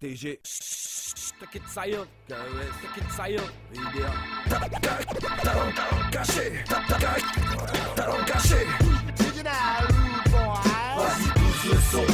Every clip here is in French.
TG, t'inquiète saillant, t'inquiète saillant, vidéo. Talent caché, talent caché. Vas-y, pousse le son,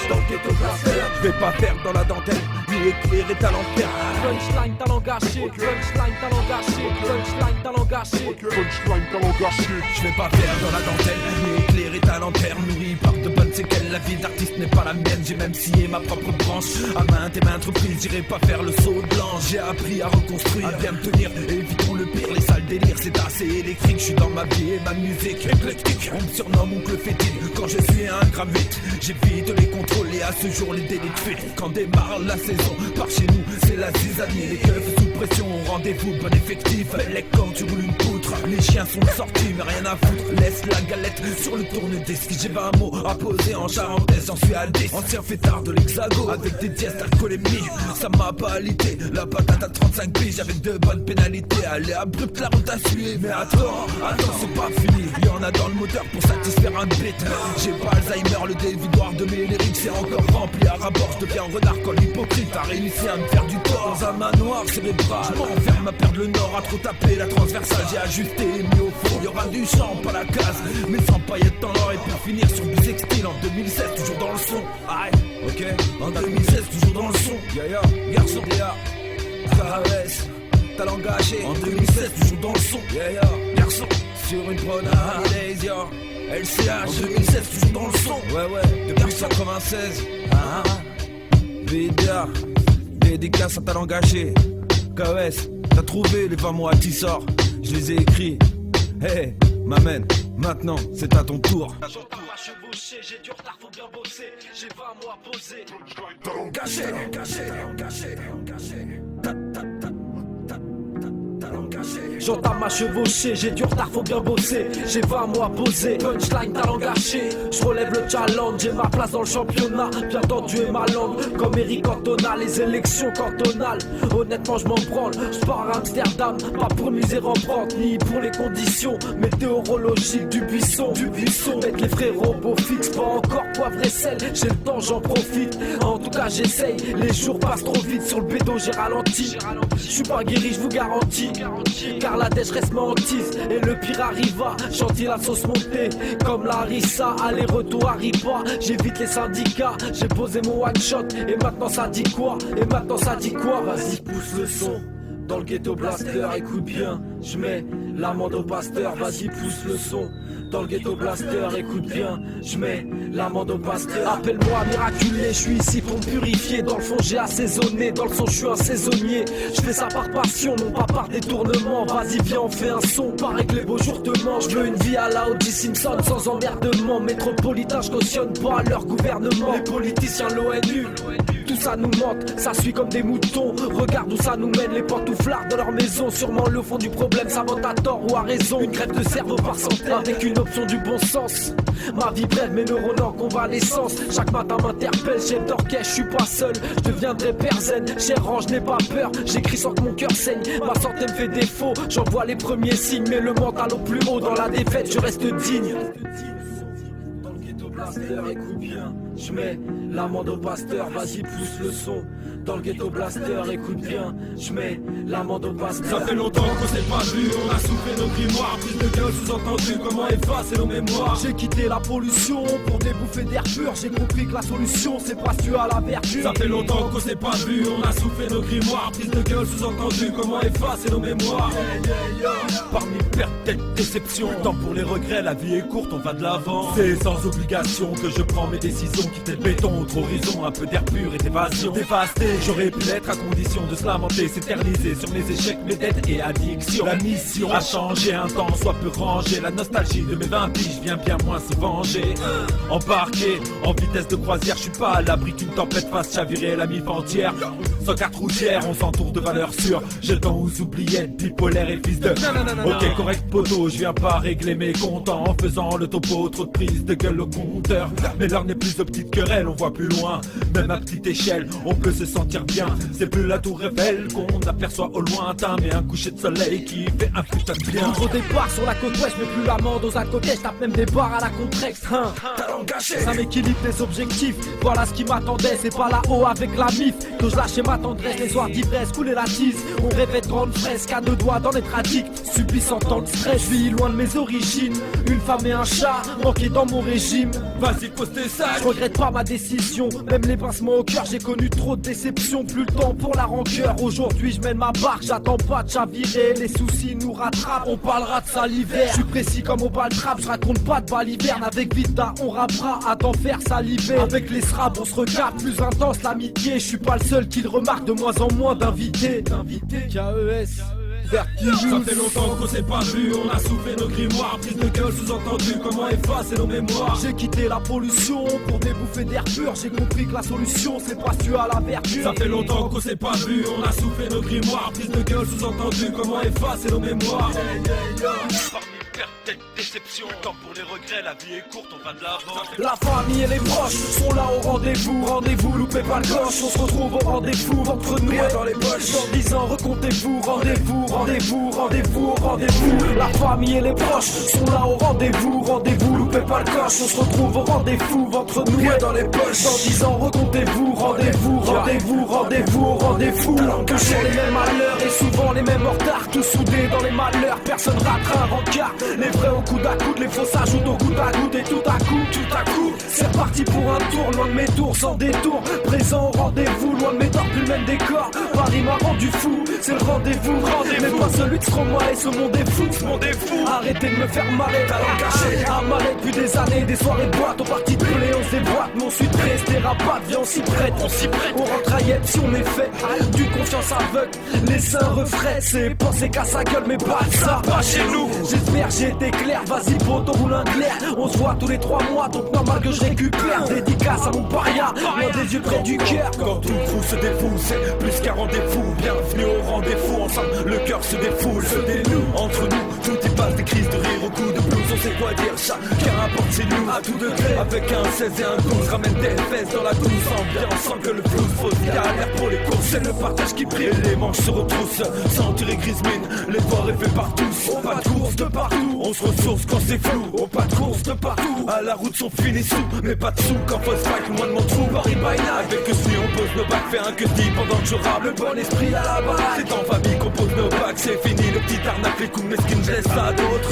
dans le ghetto blaster. Je vais pas faire dans la dentelle, ni éclairer ta lanterne. Punchline, talent gâché, punchline, talent gâché, punchline, talent gâché, punchline, talent gâché. Je vais pas faire dans la dentelle, ni éclairer ta lanterne. Nourri par de bonnes séquelles, la vie d'artiste n'est pas la mienne. J'ai même scié ma propre branche. À maintes et maintes reprises, j'irai pas faire le saut de blanche. J'ai appris à reconstruire, à bien me tenir. Évitons le pire, les sales délires, c'est assez électrique. Je suis dans ma vie et ma musique éclectique. On me surnomme oncle fétide quand je suis un gramme 8. J'évite les contrôles et à ce jour les délits de fuite. Quand démarre la saison, par chez nous, c'est la zizanie. Les keufs sous pression, au rendez-vous, bon effectif. Belle quand tu roules une poutre, les chiens sont sortis, mais rien à foutre. Laisse la galette sur le tourne-disque. J'ai 20 mots à poser en charentaise, j'en suis à 10. Ancien fêtard de l'hexago, avec des dièses d'alcoolémie. Ça m'a pas alité, la patate à 35 piges avec de bonnes pénalités. Elle est abrupte, la route à suivre. Mais attends, c'est pas fini. Y'en a dans le moteur pour satisfaire un beat. J'ai pas Alzheimer, le dévidoir de mes lyrics c'est encore rempli à rapport. Je deviens renard quand l'hypocrite a réussi à me faire du tort. Dans un manoir cérébral, je m'enferme à perdre le nord. À trop taper la transversale, j'ai ajusté et mis au fond. Y'aura du champ, pas la case, mais sans paillettes dans l'or. Et pour finir sur du sextile en 2016, toujours dans le son. Aïe, ok, en 2016, toujours dans le son. Yeah, garçon, Fares, talent gâché. En 2016, toujours dans le son. Yeah, garçon, sur une prod, LCH, en 2016, toujours dans le son. Ouais, depuis 96. Vida, dédicace à talent gâché. KOS, t'as trouvé les 20 mots à qui sort. Je les ai écrits. Hey, m'amène, maintenant c'est à ton tour. j'ai du retard, faut bien bosser, j'ai 20 mois posé. Talent gâché, J'entame ma chevauchée, j'ai du retard, faut bien bosser. J'ai 20 mois posé, punchline, talent gâché. Je relève le challenge, j'ai ma place dans le championnat. Bien tendu et ma langue, comme Eric Cantona. Les élections cantonales, honnêtement je m'en branle. Je pars à Amsterdam, pas pour miser en pente, ni pour les conditions météorologiques du buisson. Mettre les frérots beau fixe, pas encore poivre et sel. J'ai le temps, j'en profite, en tout cas j'essaye. Les jours passent trop vite, sur le bédo j'ai ralenti. Je suis pas guéri, je vous garantis. Car la dèche reste ma hantise et le pire arriva. Gentil la sauce montée comme la harissa. Aller-retour arrive pas, j'évite les syndicats. J'ai posé mon one shot et maintenant ça dit quoi? Vas-y pousse le son dans le ghetto blaster, écoute bien. Je mets l'amende au pasteur. Vas-y pousse le son dans le ghetto blaster, écoute bien. Je mets l'amende au pasteur. Appelle-moi miraculé, je suis ici pour me purifier. Dans le fond j'ai assaisonné, dans le son je suis un saisonnier. Je fais ça par passion, non pas par détournement. Vas-y viens on fait un son, paraît que les beaux jours te mangent. Je veux une vie à la O.J. Simpson sans emmerdement. Métropolitain je cautionne pas leur gouvernement. Les politiciens l'ONU, tout ça nous manque, ça suit comme des moutons. Regarde où ça nous mène, les pantouflards dans leur maison. Sûrement le fond du problème, ça vote à tort ou à raison. Une grève de cerveau par centaines, avec une option du bon sens. Ma vie brève, mes neurones en convalescence. Chaque matin m'interpelle, chef d'orchestre, je suis pas seul. Je deviendrai personne, cher rang, je n'ai pas peur. J'écris sans que mon cœur saigne, ma santé me fait défaut. J'en vois les premiers signes, mais le mental au plus haut. Dans la défaite, je reste digne. Dans le ghetto blaster, écoute bien. Je mets l'amende au pasteur, vas-y pousse le son. Dans le ghetto blaster, écoute bien. Je mets l'amende au pasteur. Ça fait longtemps qu'on s'est pas vu, on a soufflé nos grimoires. Prise de gueule sous-entendu, comment effacer nos mémoires. J'ai quitté la pollution pour débouffer d'air pur. J'ai compris que la solution c'est pas su à la verdure. Ça fait longtemps qu'on s'est pas vu, on a soufflé nos grimoires. Prise de gueule sous-entendu, comment effacer nos mémoires. Parmi pertes et déceptions, temps pour les regrets, la vie est courte, on va de l'avant. C'est sans obligation que je prends mes décisions. Quitter le béton, autre horizon, un peu d'air pur et d'évasion. Dévasté, j'aurais pu l'être à condition de se lamenter, s'éterniser sur mes échecs, mes dettes et addictions. La mission a changé, un temps soit peu rangé. La nostalgie de mes 20 piges vient bien moins se venger. Embarqué en vitesse de croisière, je suis pas à l'abri qu'une tempête fasse chavirer la mif entière. Sans carte routière, on s'entoure de valeurs sûres. Jetant aux oubliettes, bipolaire et fils de. Ok, correct poteau, je viens pas régler mes comptes en faisant le topo. Trop de prise de gueule au compteur, mais l'heure n'est plus optique. petites querelles, on voit plus loin. Même à petite échelle, on peut se sentir bien. C'est plus la tour Eiffel qu'on aperçoit au lointain, mais un coucher de soleil qui fait un putain de bien. Nouveau départ sur la côte ouest, mais plus l'amende aux à côté. J'tape même des barres à la contre-ex. Talent gâché. Ça m'équilibre les objectifs. Voilà ce qui m'attendait, c'est pas là-haut avec la mif que je lâchais ma tendresse. Les soirs d'ivresse, couler la tise. On rêvait de grandes fresques, à 2 doigts d'en être addict. Subissant tant de stress, je vis loin de mes origines. Une femme et un chat, manqué dans mon régime. Vas-y, pose tes sacs. Je regrette pas ma décision, même les pincements au cœur. J'ai connu trop de déceptions, plus le temps pour la rancœur. Aujourd'hui je mène ma barque, j'attends pas de chavirer. Les soucis nous rattrapent, on parlera de ça l'hiver. Je suis précis comme au bal trap, je raconte pas de baliverne. Avec Vita on rappera, à t'en faire saliver. Avec les srabs on se regarde, plus intense l'amitié. Je suis pas le seul qui le remarque, de moins en moins d'invités. KES Vertigus. Ça fait longtemps qu'on s'est pas vu, on a soufflé nos grimoires. Prise de gueule sous-entendu, comment effacer nos mémoires. J'ai quitté la pollution pour des bouffées d'air pur. J'ai compris que la solution c'est pas tu à la verdure. Ça fait longtemps qu'on s'est pas vu, on a soufflé nos grimoires. Prise de gueule sous-entendu, comment effacer nos mémoires. Parmi perte et déception, tant pour les regrets, la vie est courte, on va de l'avant. La famille et les proches sont là au rendez-vous. Rendez-vous, loupez pas le coche. On se retrouve au rendez-vous entre nous et dans les poches. Dans 10 ans, recomptez-vous. Rendez-vous, rendez-vous, rendez-vous, rendez-vous. La famille et les proches sont là au rendez-vous. Rendez-vous, loupez pas le coche. On se retrouve au rendez-vous entre nous et dans les poches. Dans 10 ans, recomptez-vous. Rendez-vous, rendez-vous, rendez-vous, rendez-vous. Toujours les mêmes malheurs et souvent les mêmes retards. Tous soudés dans les malheurs, personne ratera un rencard. Les vrais au coude à coude, les faux s'ajoutent au goutte à goutte. Et tout à coup, c'est reparti pour un tour. Loin de mes tours, sans détour. Présent au rendez-vous, loin de mes torts, plus le même décor. Paris m'a rendu fou, c'est le rendez-vous. Mais pas celui de Stromae, ce monde est fou. Arrêtez de me faire marrer, talent caché. Amarré depuis des années, des soirées de boîte. Au parti de brûler, on se déboîte. Mais on suit resté rabat, viens on s'y prête. On rentre à Yep si on est fait. Du confiance aveugle, les seins refraient. C'est penser qu'à sa gueule, mais pas ça, pas chez nous. J'espère j'ai été clair, vas-y poto roule un clair. On se voit tous les 3 mois, donc normal que je récupère. Dédicace à mon paria, loin des yeux près du cœur. Quand tout le crew se défoule, c'est plus qu'un rendez-vous. Bienvenue au rendez-vous, ensemble le cœur se défoule, se dénoue. Entre nous, tout y passe, des crises de rire au coup de blues. On sait quoi dire, chacun importe c'est nous. À tout degré, avec un 16 et un 12. Ramène des fesses dans la douce ambiance, sans que le flou fausse galère pour les courses. C'est le partage qui brille, les manches se retroussent. Sans tirer grise mine, l'effort est fait par tous. On pas de course de partout, on se ressource quand c'est flou. On pas de course de partout, à la route sont finis sous. Mais pas de sous quand faut se back, loin de mon trou. Paris by night, avec que si on pose nos bacs, fait un que si pendant que je rappe. Le bon esprit à la base, c'est en famille qu'on pose nos bacs. C'est fini le petit arnaque, les coups mesquines, je laisse ça à d'autres.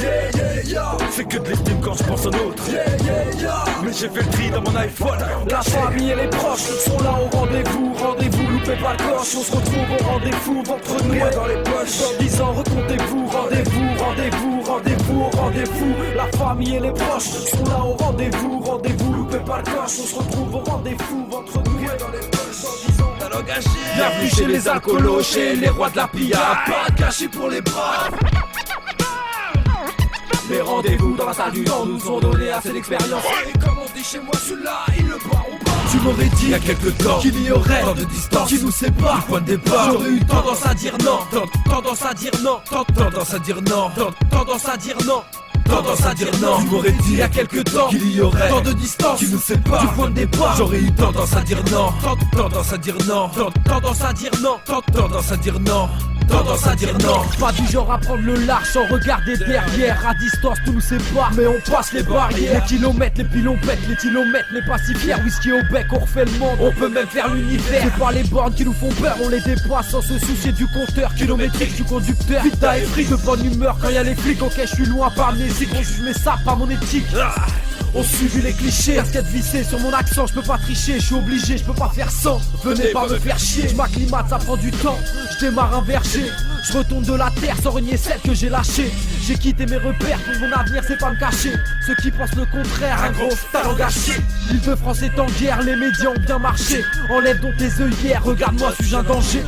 C'est que de l'estime quand je pense aux autres. Mais j'ai fait le tri dans mon iPhone. La famille et les proches sont là au rendez-vous. Rendez-vous, loupez pas le coche. On se retrouve au rendez-vous entre nous et dans les poches. Dans 10 ans, recomptez-vous. Rendez-vous, rendez-vous, rendez-vous, rendez-vous. La famille et les proches sont là au rendez-vous. Rendez-vous, loupez pas le coche. On se retrouve au rendez-vous entre nous et dans les poches. Dans 10 ans, bienvenue chez les alcoolos, chez les rois de la pilla. Pas de gâchis pour les bras. les rendez-vous dans la salle du temps nous ont donné assez d'expérience. Et comme on dit chez moi, celui-là, ils le boiront pas. Tu m'aurais dit il y a quelques temps qu'il y aurait tant de distance qui nous sépare du point de départ. J'aurais eu tendance à dire non, tendance à dire non, tendance à dire non, tendance à dire non. Tendance à dire non. Tu m'aurais dit il y a quelques temps qu'il y aurait tant de distance qui nous sépare du point de départ. J'aurais eu tendance à dire non, tendance à dire non, tendance à dire non, tendance à dire non. Tendance à dire non. Pas du genre à prendre le large sans regarder derrière. À distance tout nous sépare mais on passe les barrières. Les kilomètres, les pilons pètent, les kilomètres mais pas si fiers. Whisky au bec, on refait le monde, on peut même faire l'univers. C'est pas les bornes qui nous font peur, on les dépasse sans se soucier du compteur kilométrique du conducteur. Vita et fric de bonne humeur quand y a les flics. Ok je suis loin par amnésique, on juge mes sapes par mon éthique. On suivi les clichés, casquette vissée sur mon accent, je peux pas tricher, je suis obligé, je peux pas faire sans. Venez pas me faire chier, je m'acclimate, ça prend du temps. Je démarre un verger, je retourne de la terre sans renier celle que j'ai lâchée. J'ai quitté mes repères, pour mon avenir c'est pas me cacher. Ceux qui pensent le contraire, un gros talent gâché. L'île de France est en guerre, les médias ont bien marché. Enlève donc tes œillères, regarde-moi, suis-je un danger.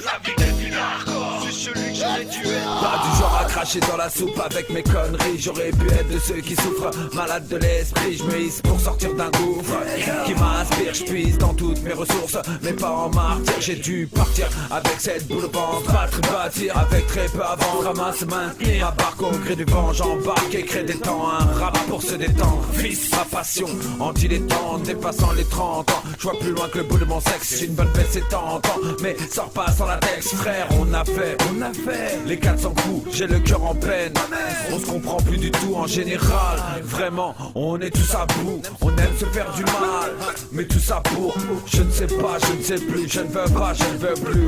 La vie des hardcore, c'est celui que Pas du genre à cracher dans la soupe avec mes conneries. J'aurais pu être de ceux qui souffrent, malades de l'esprit. Je me hisse pour sortir d'un gouffre qui m'inspire. Je puise dans toutes mes ressources, mais pas en martyr. J'ai dû partir avec cette boule au ventre, battre, bâtir avec très peu avant. Ramasse, maintenir ma barque au gré du vent. J'embarque et crée des temps, un rap pour se détendre. Fils, ma passion, en dilettante, dépassant les 30 ans. Je vois plus loin que le bout de mon sexe. J'ai une bonne baisse c'est tentant, mais sors pas sans la texte. Frère, on a fait les 400 coups, j'ai le cœur en peine. On se comprend plus du tout en général. Vraiment, on est tous à bout. On aime se faire du mal, mais tout ça pour je ne sais pas, je ne sais plus. Je ne veux pas, je ne veux plus.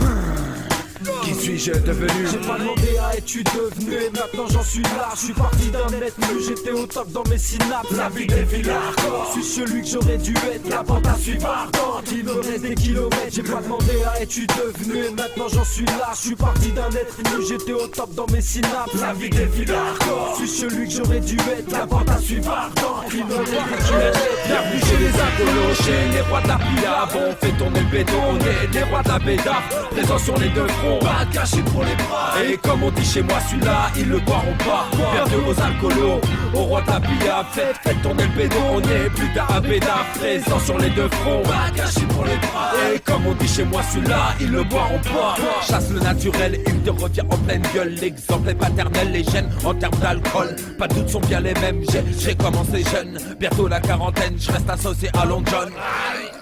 Qui suis-je devenu? J'ai pas demandé à être devenu et maintenant j'en suis là. Je suis parti d'un être nu, j'étais au top dans mes synapses. La vie défile hardcore. Je suis celui que j'aurais dû être, la pente à suivre ardente. Il me reste des kilomètres, j'ai pas demandé à être devenu et maintenant j'en suis là. Je suis parti d'un être nu, j'étais au top dans mes synapses. La vie défile hardcore. Je suis celui que j'aurais dû être, la pente à suivre ardente. Il me reste des kilomètres. Bienvenue chez les incolos, chez les rois de la pillave. On fait tourner le béton, on est des rois de la bédave. Présents sur les deux fronts, pas caché pour les bras. Et comme on dit chez moi, celui-là, ils le boiront pas. Bienvenue aux alcoolos, au roi de la pillave. Faites tourner le béton, on est plus d'un bédave. Présents sur les deux fronts, pas caché pour les bras. Et comme on dit chez moi, celui-là, ils le boiront pas. Chasse le naturel, il te revient en pleine gueule. L'exemple est paternel, les gènes en termes d'alcool. Pas de doute sont bien les mêmes, j'ai commencé jeune. Bientôt la quarantaine, je reste associé à Long John.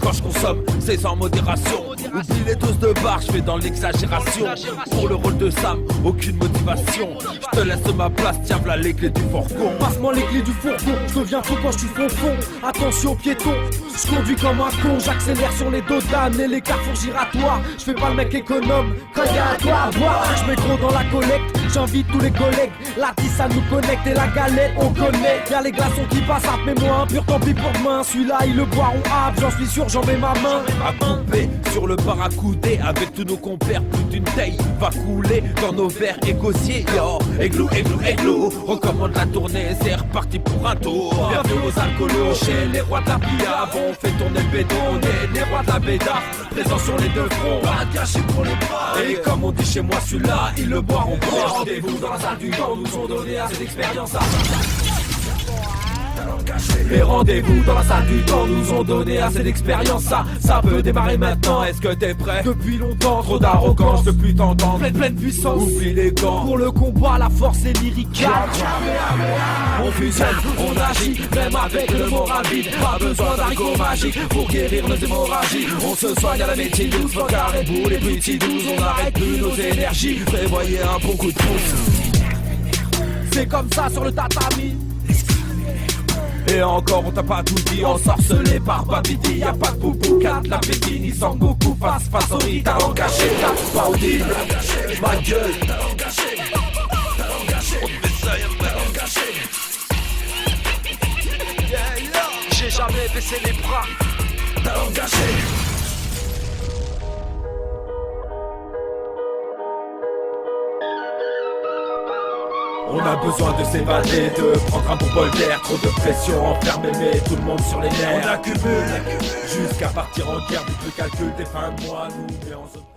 Quand je consomme, c'est sans modération. Oublie les doses de bar, je fais dans l'exagération. Pour le rôle de Sam, aucune motivation. Je te laisse ma place, tiens v'là les clés du fourgon. Passe-moi les clés du fourgon, je deviens fou quand je suis fond. Attention aux piétons, je conduis comme un con. J'accélère sur les dos d'âne et les carrefours giratoires. Je fais pas le mec économe, quand y'a à toi à voir. Je mets gros dans la collecte, j'invite tous les collègues. La 10 ça nous connecte et la galette on connaît. Y'a les glaçons qui passent, mais moi un pur tant pis pour demain. Celui-là il le boiront hâte, j'en suis sûr, j'en mets ma main. À couper sur le bar à couder avec tous nos compères, plus d'une taille va couler dans nos verres égosiers. Yo, églou, églou, églou, recommande la tournée, c'est reparti pour un tour. Bienvenue aux alcoolos, chez les rois de la pillave. On fait tourner le béton, on est les rois de la bédave. Présents sur les deux fronts, pas caché pour les bras. Et comme on dit chez moi, celui-là, ils le boiront pas. Rendez-vous dans la salle du temps, nous ont donné assez d'expérience à... Les rendez-vous dans la salle du temps nous ont donné assez d'expérience. Ça peut démarrer maintenant, est-ce que t'es prêt? Depuis longtemps, Trop d'arrogance depuis tant de temps. pleine puissance. Oublie les gants. Pour le combat, la force est lyrique. On fusionne, on agit, même avec le moral vide. Pas besoin d'haricots magiques pour guérir nos hémorragies. On se soigne à la médecine douce, Focard et boule et petits 12. On n'arrête plus nos énergies, prévoyez un bon coup de pouce. C'est comme ça sur le tatami. Et encore on t'a pas tout dit, ensorcelé par Babidi. Y'a pas de boubou, 4 l'appétit, ni Sangoku. Face au riz, talent caché, pas audible. Ma gueule, talent caché, talent caché, talent caché. J'ai jamais baissé les bras. Talent caché. On a besoin de s'évader, de prendre un bon bol d'air. Trop de pression, enfermé, mais tout le monde sur les nerfs. On accumule, jusqu'à partir en guerre. Vite le calcul des fins de mois nous met en zone.